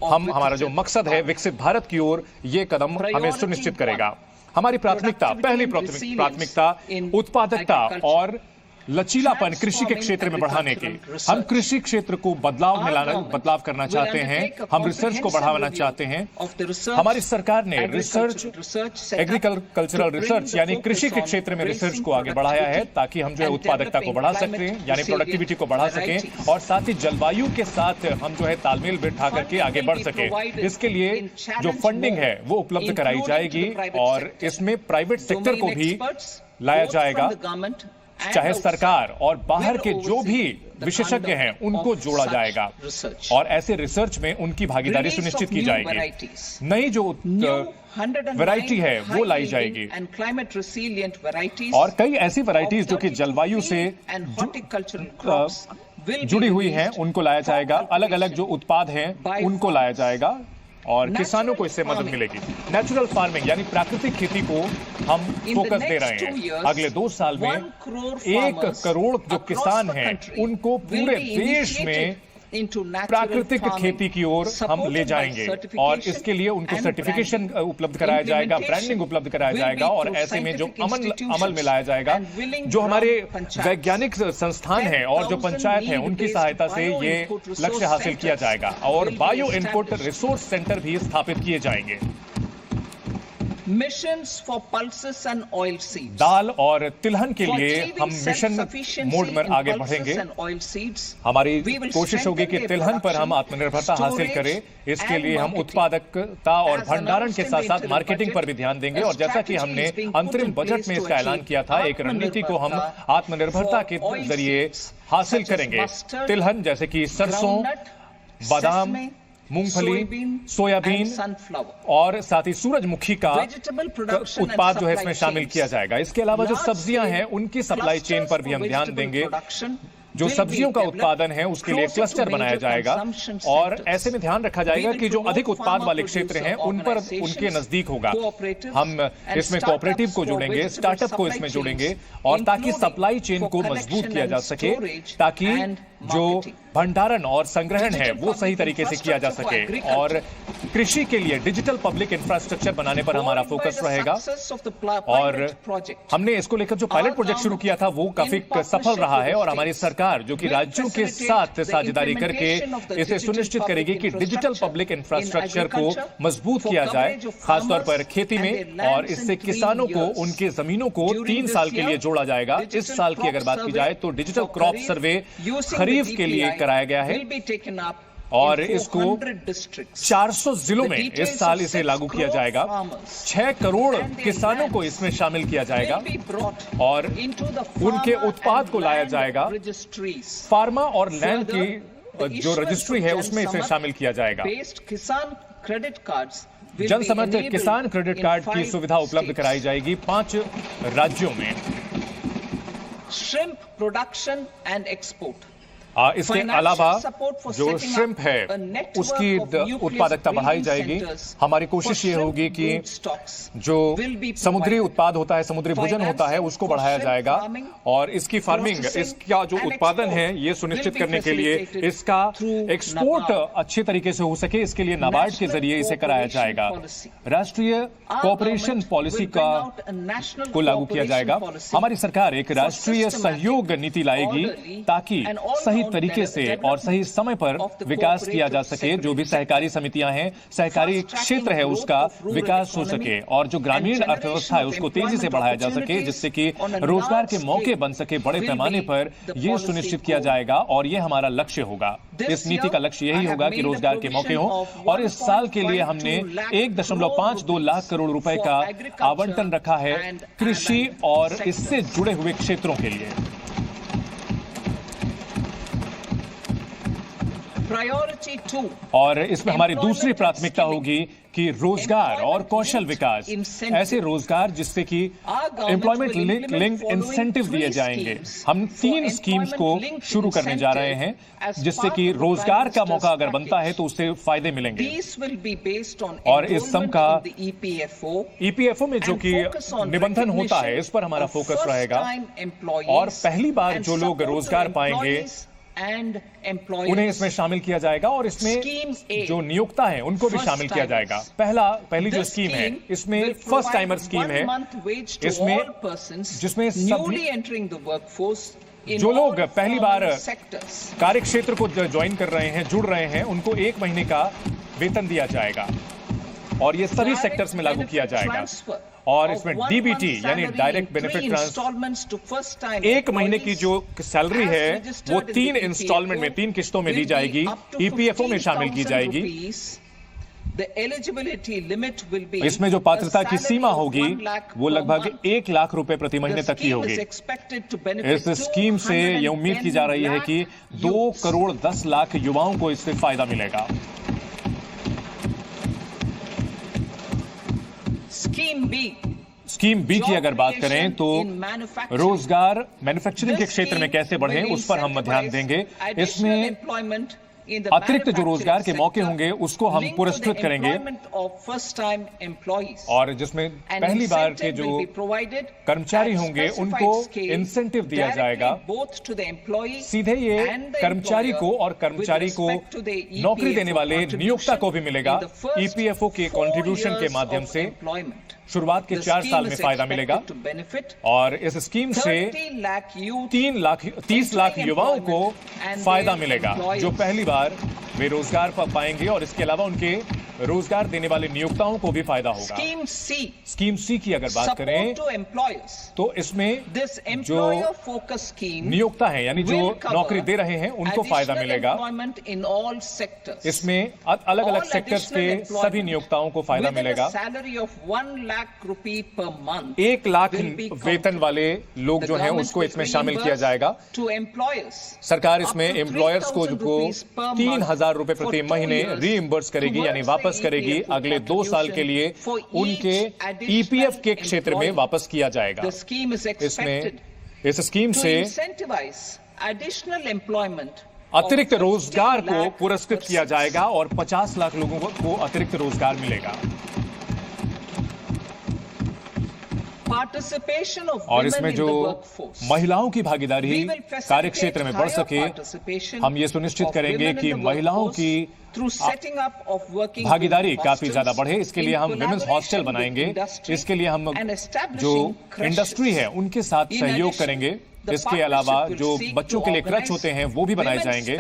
हमारा जो मकसद है विकसित भारत की ओर, ये कदम हमें सुनिश्चित करेगा। हमारी प्राथमिकता, पहली प्राथमिकता उत्पादकता और लचीलापन कृषि के क्षेत्र में बढ़ाने की। हम कृषि क्षेत्र को बदलाव करना चाहते हैं, हम रिसर्च को बढ़ाना चाहते हैं। हमारी सरकार ने एग्रीकल्चरल रिसर्च यानी कृषि के क्षेत्र में रिसर्च को आगे बढ़ाया है ताकि हम जो है उत्पादकता को बढ़ा सकते हैं, यानी प्रोडक्टिविटी को बढ़ा सकें, और साथ ही जलवायु के साथ हम जो है तालमेल बिठा करके आगे बढ़ सके। इसके लिए जो फंडिंग है वो उपलब्ध कराई जाएगी और इसमें प्राइवेट सेक्टर को भी लाया जाएगा, चाहे सरकार और बाहर के जो भी विशेषज्ञ हैं उनको जोड़ा जाएगा और ऐसे रिसर्च में उनकी भागीदारी सुनिश्चित की जाएगी। नई जो वैरायटी है वो लाई जाएगी और कई ऐसी वैरायटीज जो कि जलवायु से जुड़ी हुई हैं उनको लाया जाएगा। अलग अलग जो उत्पाद हैं उनको लाया जाएगा और किसानों को इससे मदद मिलेगी। नेचुरल फार्मिंग यानी प्राकृतिक खेती को हम फोकस दे रहे हैं। अगले 2 साल में 1 करोड़ जो किसान हैं उनको पूरे देश में प्राकृतिक खेती की ओर हम ले जाएंगे और इसके लिए उनको सर्टिफिकेशन उपलब्ध कराया जाएगा, ब्रांडिंग उपलब्ध कराया जाएगा और ऐसे में जो अमल में लाया जाएगा। जो हमारे वैज्ञानिक संस्थान हैं और जो पंचायत हैं उनकी सहायता से ये लक्ष्य हासिल किया जाएगा और बायो इनपुट रिसोर्स सेंटर भी स्थापित किए जाएंगे। Missions for pulses and oil seeds, दाल और तिलहन के लिए हम मिशन मोड में आगे बढ़ेंगे। हमारी कोशिश होगी कि तिलहन पर हम आत्मनिर्भरता हासिल करें। इसके लिए हम उत्पादकता और भंडारण के साथ साथ मार्केटिंग पर भी ध्यान देंगे और जैसा कि हमने अंतरिम बजट में इसका ऐलान किया था, एक रणनीति को हम आत्मनिर्भरता के जरिए हासिल करेंगे। तिलहन जैसे कि सरसों, बादाम, मूंगफली, सोयाबीन और साथ ही सूरजमुखी का उत्पाद जो है इसमें शामिल किया जाएगा। इसके अलावा जो सब्जियां हैं उनकी सप्लाई चेन पर भी हम ध्यान देंगे। जो सब्जियों का उत्पादन है उसके लिए क्लस्टर बनाया जाएगा और ऐसे में ध्यान रखा जाएगा कि जो अधिक उत्पाद वाले क्षेत्र हैं उन पर उनके नजदीक होगा। हम इसमें कोऑपरेटिव को जोड़ेंगे, स्टार्टअप को इसमें जोड़ेंगे और ताकि सप्लाई चेन को मजबूत किया जा सके, ताकि जो भंडारण और संग्रहण है वो सही तरीके से किया जा सके। और कृषि के लिए डिजिटल पब्लिक इंफ्रास्ट्रक्चर बनाने पर हमारा फोकस रहेगा और हमने इसको लेकर जो पायलट प्रोजेक्ट शुरू किया था वो काफी सफल रहा है और हमारी सरकार जो कि राज्यों के साथ साझेदारी करके इसे सुनिश्चित करेगी कि डिजिटल पब्लिक इंफ्रास्ट्रक्चर को मजबूत किया जाए, खासतौर पर खेती में, और इससे किसानों को उनके जमीनों को 3 साल के लिए जोड़ा जाएगा। इस साल की अगर बात की जाए तो डिजिटल क्रॉप सर्वे खरीफ के लिए कराया गया है और इसको 400 जिलों में इस साल इसे लागू किया जाएगा। 6 करोड़ किसानों को इसमें शामिल किया जाएगा और उनके उत्पाद को लाया जाएगा। फार्मा और लैंड की जो रजिस्ट्री है उसमें इसे शामिल किया जाएगा। जन समर्थित किसान क्रेडिट कार्ड की सुविधा उपलब्ध कराई जाएगी 5 राज्यों में। श्रिम्प प्रोडक्शन एंड एक्सपोर्ट, इसके अलावा जो श्रिम्प है उसकी उत्पादकता बढ़ाई जाएगी। हमारी कोशिश ये होगी कि जो समुद्री उत्पाद होता है, समुद्री भोजन होता है, उसको बढ़ाया जाएगा और इसकी फार्मिंग, इसका जो उत्पादन है ये सुनिश्चित करने के लिए इसका एक्सपोर्ट अच्छे तरीके से हो सके, इसके लिए नाबार्ड के जरिए इसे कराया जाएगा। राष्ट्रीय कोऑपरेशन पॉलिसी को लागू किया जाएगा। हमारी सरकार एक राष्ट्रीय सहयोग नीति लाएगी ताकि सही तरीके से और सही समय पर विकास किया जा सके। जो भी सहकारी समितियां हैं, सहकारी क्षेत्र है, उसका विकास हो सके और जो ग्रामीण अर्थव्यवस्था है उसको तेजी से बढ़ाया जा सके, जिससे कि रोजगार के मौके बन सके बड़े पैमाने पर। यह सुनिश्चित किया जाएगा और यह हमारा लक्ष्य होगा। इस नीति का लक्ष्य यही होगा कि रोजगार के मौके हों और इस साल के लिए हमने 1.52 लाख करोड़ रुपए का आवंटन रखा है कृषि और इससे जुड़े हुए क्षेत्रों के लिए। और इसमें हमारी दूसरी प्राथमिकता होगी कि रोजगार और कौशल विकास, ऐसे रोजगार जिससे कि एम्प्लॉयमेंट लिंक्ड इंसेंटिव दिए जाएंगे। हम 3 स्कीम्स को शुरू करने जा रहे हैं जिससे कि रोजगार का मौका अगर बनता है तो उससे फायदे मिलेंगे। और इस सम का ईपीएफओ में जो कि निबंधन होता है इस पर हमारा फोकस रहेगा और पहली बार जो लोग रोजगार पाएंगे and employers. उन्हें इसमें शामिल किया जाएगा और इसमें जो नियोक्ता है उनको भी शामिल किया जाएगा। पहली जो स्कीम है इसमें फर्स्ट टाइमर स्कीम है, इसमें जिसमें newly entering the workforce जो लोग पहली बार कार्य क्षेत्र को ज्वाइन कर रहे हैं, जुड़ रहे हैं, उनको 1 महीने का वेतन दिया जाएगा और ये सभी सेक्टर्स में लागू किया जाएगा। और इसमें डीबीटी यानी डायरेक्ट बेनिफिट ट्रांसफर 1 महीने की जो सैलरी है वो 3 इंस्टॉलमेंट में 3 किस्तों में दी जाएगी, ईपीएफओ में शामिल की जाएगी। इसमें जो पात्रता की सीमा होगी वो लगभग 1 लाख रुपए प्रति महीने तक की होगी। इस स्कीम से यह उम्मीद की जा रही है कि 2 करोड़ 10 लाख युवाओं को इससे फायदा मिलेगा। स्कीम बी की अगर बात करें तो रोजगार मैन्युफैक्चरिंग के क्षेत्र में कैसे बढ़े उस पर हम ध्यान देंगे। इसमें अतिरिक्त जो रोजगार के मौके होंगे उसको हम पुरस्कृत करेंगे और जिसमें पहली बार के जो कर्मचारी होंगे उनको इंसेंटिव दिया जाएगा। सीधे ये कर्मचारी को और कर्मचारी को नौकरी देने वाले नियोक्ता को भी मिलेगा। ईपीएफओ के कंट्रीब्यूशन के माध्यम से शुरुआत के 4 साल में फायदा मिलेगा और इस स्कीम से 30 लाख युवाओं को फायदा मिलेगा जो पहली बार वे रोजगार पाएंगे और इसके अलावा उनके रोजगार देने वाले नियोक्ताओं को भी फायदा होगा। स्कीम सी की अगर बात करें तो इसमें जो नियोक्ता है यानी जो नौकरी दे रहे हैं उनको फायदा मिलेगा। इसमें अलग अलग सेक्टर्स के सभी नियोक्ताओं को फायदा मिलेगा। 1 लाख वेतन वाले लोग जो हैं उसको इसमें शामिल किया जाएगा। सरकार इसमें एम्प्लॉयर्स को 3,000 रुपए प्रति महीने रीइंबर्स करेगी यानी वापस करेगी। अगले 2 साल के लिए उनके ईपीएफ के क्षेत्र में वापस किया जाएगा। इसमें इस स्कीम से अतिरिक्त रोजगार को पुरस्कृत किया जाएगा और 50 लाख लोगों को अतिरिक्त रोजगार मिलेगा। और इसमें जो महिलाओं की भागीदारी कार्य क्षेत्र में बढ़ सके, हम ये सुनिश्चित करेंगे कि महिलाओं की भागीदारी काफी ज्यादा बढ़े। इसके लिए हम विमेंस हॉस्टल बनाएंगे। इसके लिए हम जो इंडस्ट्री है उनके साथ सहयोग करेंगे। इसके अलावा जो बच्चों के लिए क्रच होते हैं वो भी बनाए जाएंगे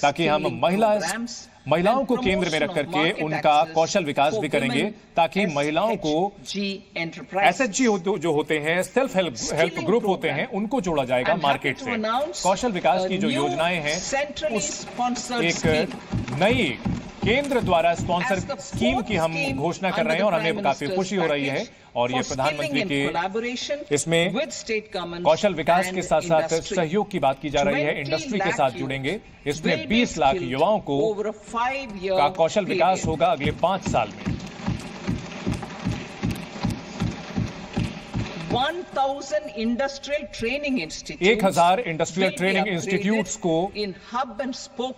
ताकि हम महिलाओं को केंद्र में रख करके उनका कौशल विकास भी करेंगे ताकि महिलाओं को एसएचजी जो होते हैं, सेल्फ हेल्प ग्रुप होते हैं, उनको जोड़ा जाएगा मार्केट से। कौशल विकास की जो योजनाएं हैं उस एक नई केंद्र द्वारा स्पॉन्सर स्कीम की हम घोषणा कर रहे हैं और हमें काफी खुशी हो रही है। और ये प्रधानमंत्री के इसमें कौशल विकास के साथ साथ सहयोग की बात की जा रही है। इंडस्ट्री के साथ जुड़ेंगे। इसमें 20 लाख युवाओं को का कौशल विकास होगा अगले 5 साल में। 1,000 industrial training 1,000 industrial training institutes को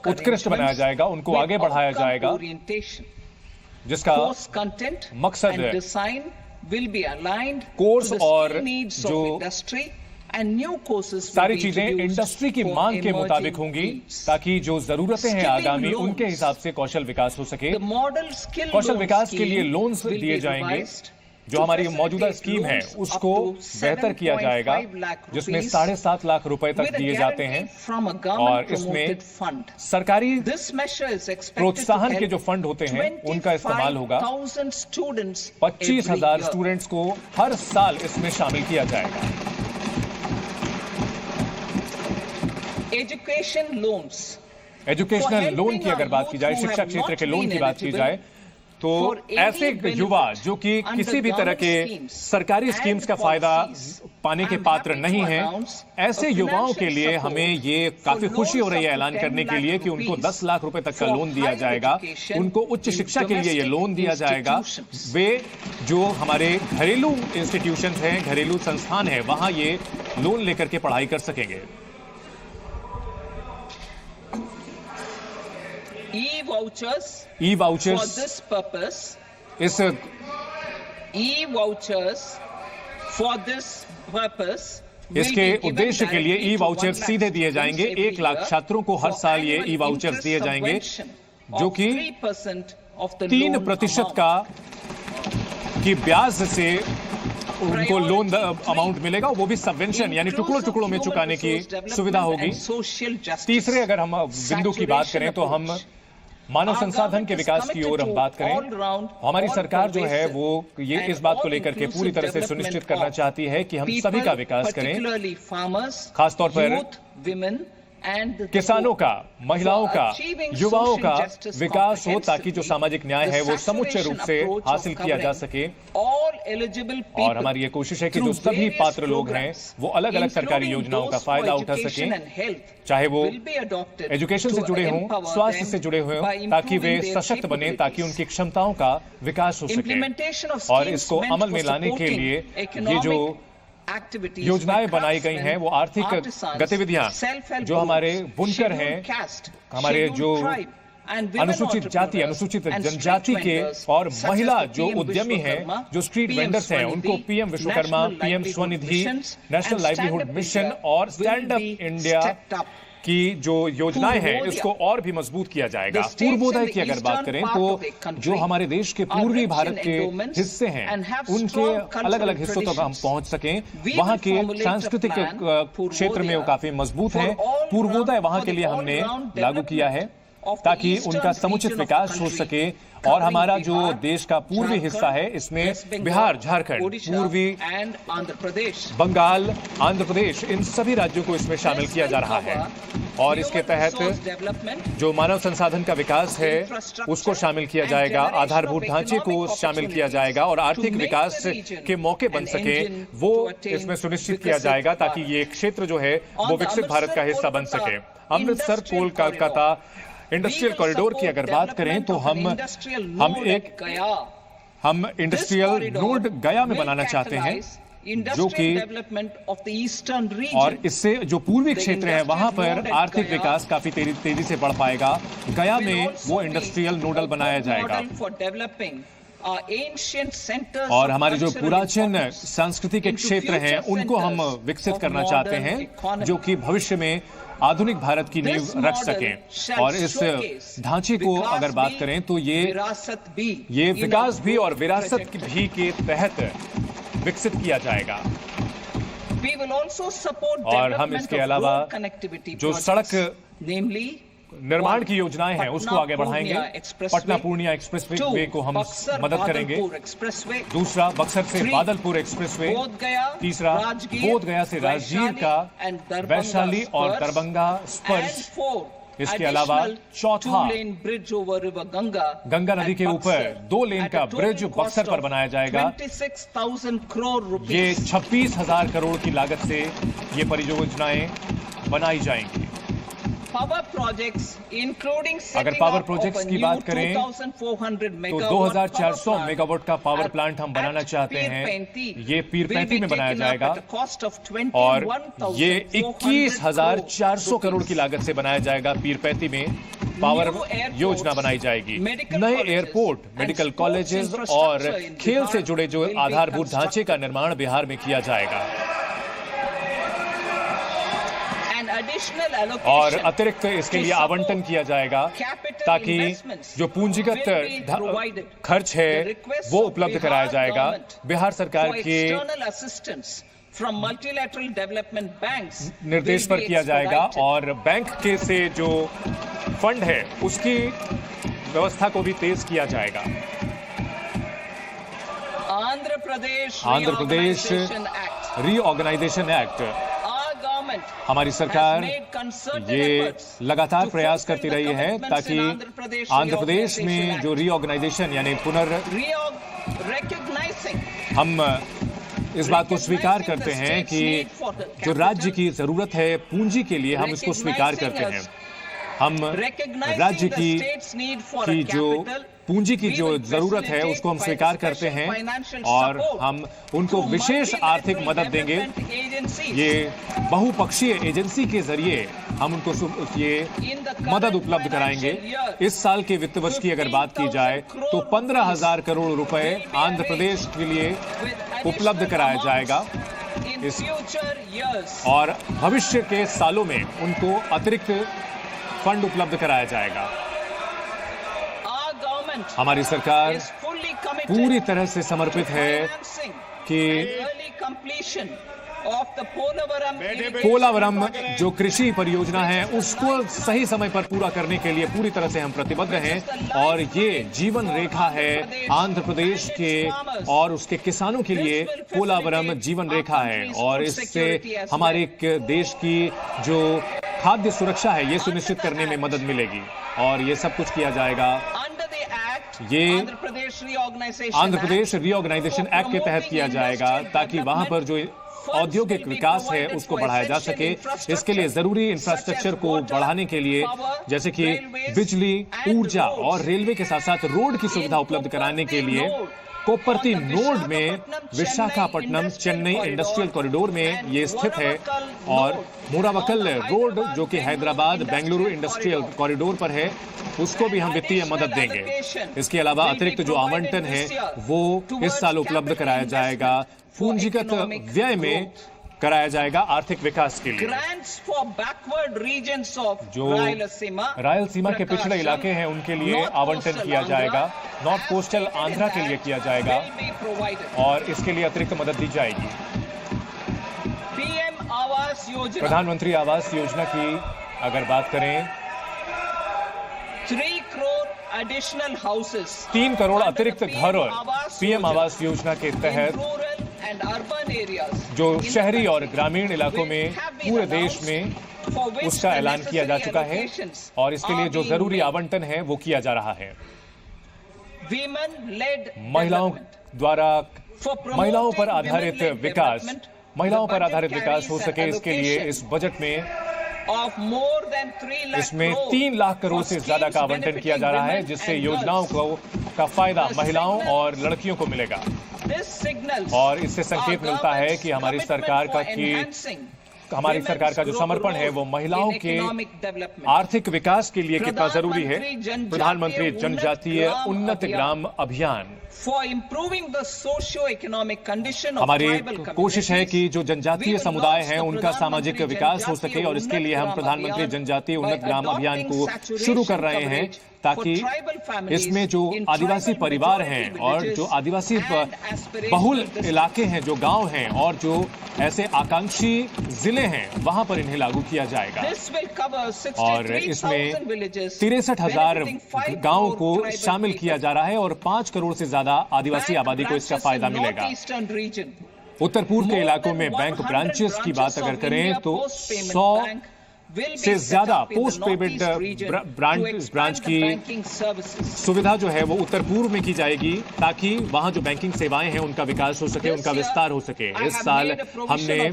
उत्कृष्ट बनाया जाएगा, उनको आगे बढ़ाया जाएगा, जिसका मकसद है कोर्स और जो सारी चीजें इंडस्ट्री की मांग के मुताबिक होंगी ताकि जो जरूरतें हैं आगामी उनके हिसाब से कौशल विकास हो सके। कौशल विकास के लिए लोन्स दिए जाएंगे। जो हमारी मौजूदा स्कीम है उसको बेहतर किया जाएगा जिसमें 7.5 लाख रुपए तक दिए जाते हैं और इसमें सरकारी प्रोत्साहन के जो फंड होते हैं उनका इस्तेमाल होगा। 25,000 स्टूडेंट्स को हर साल इसमें शामिल किया जाएगा। एजुकेशनल लोन की अगर बात की जाए, शिक्षा क्षेत्र के लोन की बात की जाए तो ऐसे युवा जो कि किसी भी तरह के सरकारी स्कीम्स का फायदा पाने के पात्र नहीं हैं, ऐसे युवाओं के लिए हमें ये काफी खुशी हो रही है ऐलान करने के लिए कि उनको 10 लाख रुपए तक का लोन दिया जाएगा। उनको उच्च शिक्षा के लिए ये लोन दिया जाएगा। वे जो हमारे घरेलू इंस्टीट्यूशंस हैं, घरेलू संस्थान है, वहां ये लोन लेकर के पढ़ाई कर सकेंगे। E-vouchers for this purpose. इस E-vouchers for this purpose इसके उद्देश्य के लिए ई वाउचर सीधे दिए जाएंगे। 1 लाख छात्रों को हर साल ये ई वाउचर दिए जाएंगे, जो कि 3% की ब्याज से उनको लोन अमाउंट मिलेगा, वो भी सबवेंशन यानी टुकड़ों टुकड़ों में चुकाने की सुविधा होगी। तीसरे अगर हम बिंदु की बात करें तो हम मानव संसाधन के विकास की ओर हम बात करें। हमारी सरकार जो है वो ये इस बात को लेकर के पूरी तरह से सुनिश्चित करना चाहती है कि हम सभी का विकास करें, खासतौर पर किसानों का, महिलाओं का, युवाओं का विकास हो, ताकि जो सामाजिक न्याय है वो समुच्चय रूप से हासिल किया जा सके। और हमारी ये कोशिश है कि जो सभी पात्र लोग हैं वो अलग अलग सरकारी योजनाओं का फायदा उठा सकें, चाहे वो एजुकेशन से जुड़े हों, स्वास्थ्य से जुड़े हुए हों, ताकि वे सशक्त बने, ताकि उनकी क्षमताओं का विकास हो सके। और इसको अमल में लाने के लिए ये जो योजनाएं बनाई गई हैं वो आर्थिक गतिविधियां जो हमारे बुनकर हैं, हमारे जो अनुसूचित जाति, अनुसूचित जनजाति के और महिला जो उद्यमी हैं, जो स्ट्रीट वेंडर्स हैं, उनको PM Vishwakarma, PM Svanidhi, national livelihood mission और स्टैंड अप इंडिया की जो योजनाएं हैं इसको और भी मजबूत किया जाएगा। पूर्वोदय की अगर बात करें तो जो हमारे देश के पूर्वी भारत के हिस्से हैं उनके अलग अलग हिस्सों तक हम पहुंच सकें, वहां के सांस्कृतिक क्षेत्र में वो काफी मजबूत हैं। पूर्वोदय वहां के लिए हमने लागू किया है ताकि उनका समुचित विकास हो सके। और हमारा जो देश का पूर्वी हिस्सा है इसमें बिहार, झारखंड, पूर्वी बंगाल, आंध्र प्रदेश, इन सभी राज्यों को इसमें शामिल किया जा रहा है। और इसके तहत जो मानव संसाधन का विकास है उसको शामिल किया जाएगा, आधारभूत ढांचे को शामिल किया जाएगा और आर्थिक विकास के मौके बन सके वो इसमें सुनिश्चित किया जाएगा, ताकि ये क्षेत्र जो है वो विकसित भारत का हिस्सा बन सके। अमृतसर, कोलकाता इंडस्ट्रियल कॉरिडोर की अगर बात करें तो हम इंडस्ट्रियल नोड गया में बनाना चाहते हैं, जो कि और इससे जो पूर्वी क्षेत्र है वहां पर आर्थिक विकास काफी तेजी से बढ़ पाएगा। गया में वो इंडस्ट्रियल नोडल बनाया जाएगा। और हमारे जो पुरातन सांस्कृतिक क्षेत्र हैं उनको हम विकसित करना चाहते हैं, जो कि भविष्य में आधुनिक भारत की नींव रख सकें। और इस ढांचे को अगर बात करें तो ये विकास भी और विरासत भी के तहत विकसित किया जाएगा। और हम इसके अलावा जो सड़क निर्माण की योजनाएं हैं उसको आगे बढ़ाएंगे। पटना पूर्णिया एक्सप्रेसवे को हम मदद करेंगे। दूसरा, बक्सर से बादलपुर एक्सप्रेसवे। तीसरा, बोध गया से राजगीर का वैशाली और दरभंगा स्पर्श। इसके अलावा चौथा, गंगा नदी के ऊपर 2 लेन का ब्रिज बक्सर पर बनाया जाएगा। ये 26,000 करोड़ की लागत से ये परियोजनाएं बनाई जाएंगी। अगर पावर प्रोजेक्ट्स की बात करें तो 2400 मेगावाट का पावर प्लांट हम बनाना चाहते हैं। ये पीरपैंती में बनाया जाएगा और ये 21,400 करोड़ की लागत से बनाया जाएगा। पीरपैंती में पावर योजना बनाई जाएगी। नए एयरपोर्ट, मेडिकल कॉलेजेस और खेल से जुड़े जो आधारभूत ढांचे का निर्माण बिहार में किया जाएगा। और अतिरिक्त इसके लिए आवंटन किया जाएगा ताकि जो पूंजीगत खर्च है वो उपलब्ध कराया जाएगा। बिहार सरकार के निर्देश पर किया जाएगा और बैंक के से जो फंड है उसकी व्यवस्था को भी तेज किया जाएगा। आंध्र प्रदेश रीऑर्गेनाइजेशन एक्ट, हमारी सरकार ये लगातार प्रयास करती रही है ताकि आंध्र प्रदेश में जो रीऑर्गेनाइजेशन यानी हम इस बात को स्वीकार करते हैं कि जो राज्य की जरूरत है पूंजी के लिए हम इसको स्वीकार करते हैं। हम राज्य की जो पूंजी की जो जरूरत है उसको हम स्वीकार करते हैं और हम उनको विशेष आर्थिक मदद देंगे। ये बहुपक्षीय एजेंसी के जरिए हम उनको ये मदद उपलब्ध कराएंगे। इस साल के वित्त वर्ष की अगर बात की जाए तो 15,000 करोड़ रुपए आंध्र प्रदेश के लिए उपलब्ध कराया जाएगा in future years. और भविष्य के सालों में उनको अतिरिक्त फंड उपलब्ध कराया जाएगा। Our government हमारी सरकार is fully committed पूरी तरह से समर्पित है financing कि early completion of the Polavaram Polavaram जो कृषि परियोजना है उसको सही समय पर पूरा करने के लिए पूरी तरह से हम प्रतिबद्ध हैं और ये जीवन रेखा है आंध्र प्रदेश के और उसके किसानों के लिए। पोलावरम जीवन रेखा है और इससे हमारे देश की जो खाद्य सुरक्षा है ये सुनिश्चित करने में मदद मिलेगी और ये सब कुछ किया जाएगा। under the act. ये आंध्र प्रदेश रीऑर्गेनाइजेशन एक्ट के तहत किया जाएगा ताकि वहां पर जो औद्योगिक विकास है उसको बढ़ाया जा सके। इसके लिए जरूरी इंफ्रास्ट्रक्चर को बढ़ाने के लिए जैसे कि बिजली, ऊर्जा और रेलवे के साथ साथ रोड की सुविधा उपलब्ध कराने के लिए कोप्परती नोड में विशाखापट्टनम चेन्नई इंडस्ट्रियल कॉरिडोर में ये स्थित है और मूरावकल रोड जो कि हैदराबाद बेंगलुरु इंडस्ट्रियल कॉरिडोर पर है उसको भी हम वित्तीय मदद देंगे। इसके अलावा अतिरिक्त जो आवंटन है वो इस साल उपलब्ध कराया जाएगा, पूंजीगत व्यय में कराया जाएगा आर्थिक विकास के लिए। जो रायलसीमा के पिछड़े इलाके हैं उनके लिए आवंटन किया जाएगा, नॉर्थ कोस्टल आंध्रा के लिए किया जाएगा और इसके लिए अतिरिक्त मदद दी जाएगी। प्रधानमंत्री आवास योजना की अगर बात करें 3 करोड़ अतिरिक्त घर पीएम आवास योजना के तहत जो शहरी और ग्रामीण इलाकों में पूरे देश में उसका ऐलान किया जा चुका है और इसके लिए जो जरूरी आवंटन है वो किया जा रहा है। महिलाओं द्वारा महिलाओं पर आधारित विकास हो सके इसके लिए इस बजट में इसमें 3 लाख करोड़ से ज्यादा का आवंटन किया जा रहा है जिससे योजनाओं का फायदा महिलाओं और लड़कियों को मिलेगा और इससे संकेत मिलता है कि हमारी सरकार का जो समर्पण है वो महिलाओं के आर्थिक विकास के लिए कितना जरूरी है। प्रधानमंत्री जनजातीय उन्नत ग्राम अभियान हमारी कोशिश है कि जो जनजातीय समुदाय हैं उनका सामाजिक विकास हो सके और इसके लिए हम प्रधानमंत्री जनजातीय उन्नत ग्राम अभियान को शुरू कर रहे हैं ताकि इसमें जो आदिवासी परिवार हैं और जो आदिवासी बहुल इलाके हैं, जो गांव हैं और जो ऐसे आकांक्षी जिले हैं वहां पर इन्हें लागू किया जाएगा और इसमें 63,000 गांवों को शामिल किया जा रहा है और 5 करोड़ से ज्यादा आदिवासी आबादी को इसका फायदा मिलेगा। उत्तर पूर्व के इलाकों में बैंक ब्रांचेस की बात अगर करें तो 100 से ज्यादा पोस्ट पेमेंट ब्रांच की सुविधा जो है वो उत्तर पूर्व में की जाएगी ताकि वहां जो बैंकिंग सेवाएं हैं उनका विकास हो सके, उनका विस्तार हो सके। इस साल हमने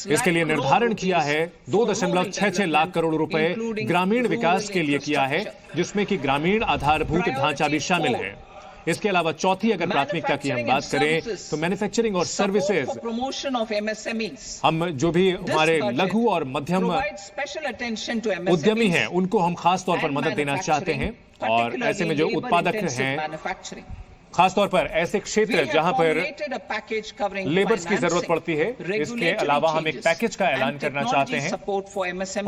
इसके लिए निर्धारण किया है 2.66 लाख करोड़ रुपए ग्रामीण विकास के लिए किया है जिसमें कि ग्रामीण आधारभूत ढांचा भी शामिल है। इसके अलावा चौथी अगर प्राथमिकता की हम बात करें तो मैन्युफैक्चरिंग और सर्विसेज, हम जो भी हमारे लघु और मध्यम उद्यमी हैं उनको हम खास तौर पर मदद देना चाहते हैं और ऐसे में जो उत्पादक हैं खासतौर पर ऐसे क्षेत्र जहां पर लेबर्स की जरूरत पड़ती है, इसके अलावा हम एक पैकेज का ऐलान करना चाहते हैं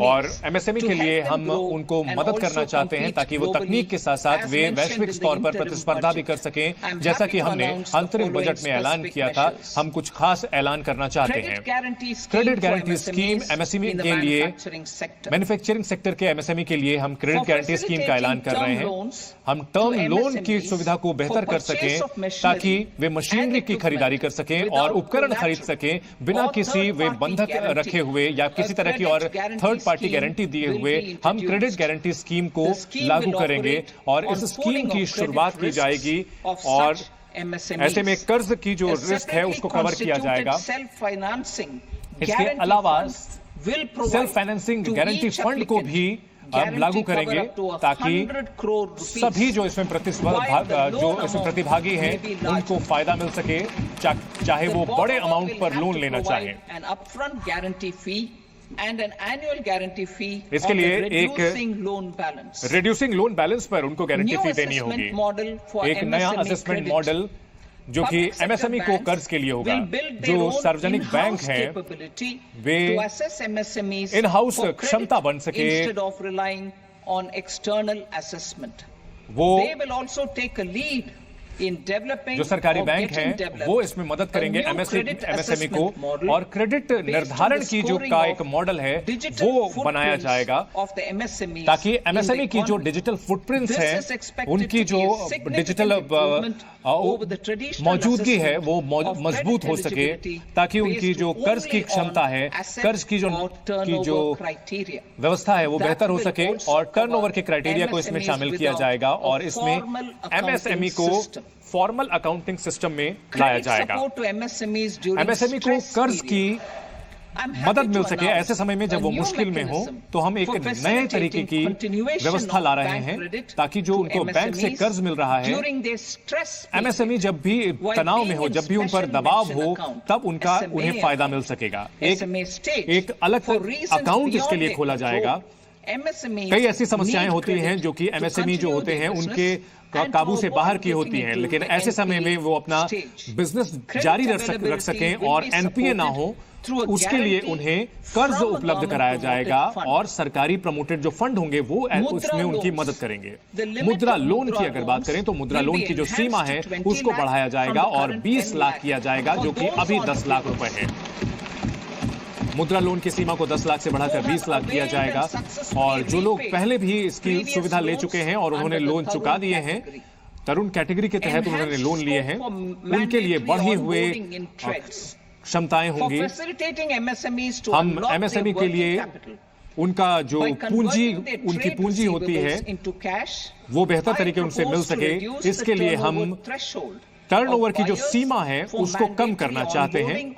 और एमएसएमई के लिए हम उनको मदद करना चाहते हैं ताकि वो तकनीक के साथ साथ वे वैश्विक स्तर पर प्रतिस्पर्धा भी कर सकें। जैसा कि हमने अंतरिम बजट में ऐलान किया था, हम कुछ खास ऐलान करना चाहते हैं। क्रेडिट गारंटी स्कीम एमएसएमई के लिए, मैन्युफैक्चरिंग सेक्टर के एमएसएमई के लिए हम क्रेडिट गारंटी स्कीम का ऐलान कर रहे हैं। हम टर्म लोन की सुविधा को बेहतर कर ताकि वे मशीनरी की खरीदारी कर सकें और उपकरण खरीद सकें बिना किसी वे बंधक रखे हुए या किसी तरह की और थर्ड पार्टी गारंटी दिए हुए। हम क्रेडिट गारंटी स्कीम को लागू करेंगे और इस स्कीम की शुरुआत की जाएगी और ऐसे में कर्ज की जो रिस्क है उसको कवर किया जाएगा। इसके अलावा सेल्फ फाइनेंसिंग गारंटी फंड को भी हम लागू करेंगे ताकि सभी जो इसमें प्रतिभागी हैं उनको फायदा मिल सके, चाहे वो बड़े अमाउंट पर लोन लेना चाहें। इसके लिए एक रिड्यूसिंग लोन बैलेंस पर उनको गारंटी फी देनी होगी। एक नया असेसमेंट मॉडल जो कि Public sector एमएसएमई को banks कर्ज के लिए होगा। will build their जो own सार्वजनिक बैंक in-house हैं capability way to assess MSMEs in-house for क्षमता credit बन सके। instead of relying on external assessment. वो They will also take a lead in developing जो सरकारी or बैंक getting हैं developed वो इसमें मदद a करेंगे new credit एमएसएमई assessment को, model और क्रेडिट based on निर्धारण the की जो scoring का of एक मॉडल है digital वो बनाया footprints जाएगा, of the MSMEs ताकि in the एमएसएमई की जो economy. डिजिटल फुटप्रिंट्स This हैं is expected उनकी to जो be a significant digital improvement over the traditional मौजूदगी है वो assessment of मजबूत हो credit सके, eligibility ताकि उनकी based जो कर्ज की only क्षमता on है, asset कर्ज की जो or turnover criteria. व्यवस्था है वो That बेहतर हो will सके, also और टर्नओवर के cover क्राइटेरिया को इसमें MSMEs शामिल किया without जाएगा, a और इसमें formal accounting एमएसएमई को system. फॉर्मल अकाउंटिंग सिस्टम में लाया Credit जाएगा। support to MSMEs during MSME को stress कर्ज period. की I'm happy मदद मिल to सके announce ऐसे समय में जब a वो new मुश्किल में हो, mechanism तो हम एक for नए तरीके की facilitating continuation व्यवस्था of ला रहे bank हैं, credit ताकि जो to उनको बैंक से MSMEs कर्ज मिल रहा है, during their stress period. MSME जब भी While तनाव में being हो, in जब भी उन पर special दबाव mention हो, account, तब उनका SMA उन्हें फायदा मिल सकेगा। SMA stage एक अलग for reasons अकाउंट इसके beyond लिए their खोला control, जाएगा। MSMEs कई ऐसी समस्याएं need होती हैं credit जो कि to एमएसएमई जो continue होते their हैं business उनके and काबू to से avoid बाहर की getting होती हैं, into लेकिन the ऐसे समय में वो अपना stage. बिजनेस Credit जारी रख availability सकें will और be एनपीए ना हो, supported through a उसके लिए guarantee उन्हें कर्ज from a उपलब्ध government कराया promoted जाएगा, fund. और सरकारी प्रमोटेड जो फंड होंगे वो मुद्रा उसमें उनकी loans. मदद करेंगे। The limit मुद्रा of लोन मुद्रा की अगर बात loans करें तो मुद्रा will लोन be की जो enhanced सीमा to है 20 उसको lakh बढ़ाया from जाएगा the और current 20 10 लाख lakh. किया जाएगा, जो For कि those अभी on 10 लाख रुपए है। मुद्रा लोन की सीमा को 10 लाख से बढ़ाकर 20 लाख किया जाएगा, और जो लोग पहले भी इसकी सुविधा ले चुके हैं और उन्होंने लोन चुका दिए हैं, तरुण कैटेगरी के तहत उन्होंने लोन लिए हैं, उनके लिए बढ़े हुए क्षमताएं होंगी। हम एमएसएमई के लिए उनका जो पूंजी, उनकी पूंजी होती है वो बेहतर तरीके उनसे मिल सके, इसके लिए हम टर्नओवर की जो सीमा है उसको कम करना चाहते हैं,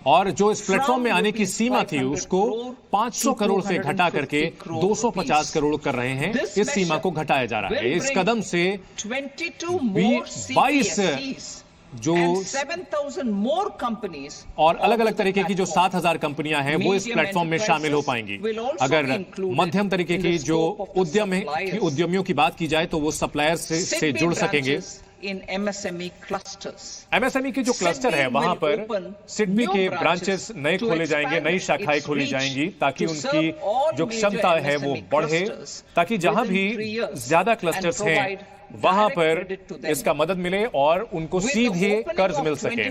और जो इस प्लेटफॉर्म में आने की सीमा थी उसको 500 करोड़ से घटा करके 250 करोड़ कर रहे हैं। इस सीमा को घटाया जा रहा है। इस कदम से 22 जो 7,000 more companies और अलग अलग तरीके की जो 7,000 कंपनियां हैं वो इस प्लेटफॉर्म में शामिल हो पाएंगी। अगर मध्यम तरीके की जो उद्यमियों की बात की जाए तो वो सप्लायर से जुड़ सकेंगे। एमएसएमई के जो क्लस्टर है वहां पर सिडबी के ब्रांचेस नए खोले जाएंगे, नई शाखाएं खोली जाएंगी, ताकि उनकी जो क्षमता है वो बढ़े, ताकि जहां भी ज्यादा क्लस्टर्स हैं वहां पर इसका मदद मिले और उनको सीधे कर्ज मिल सके।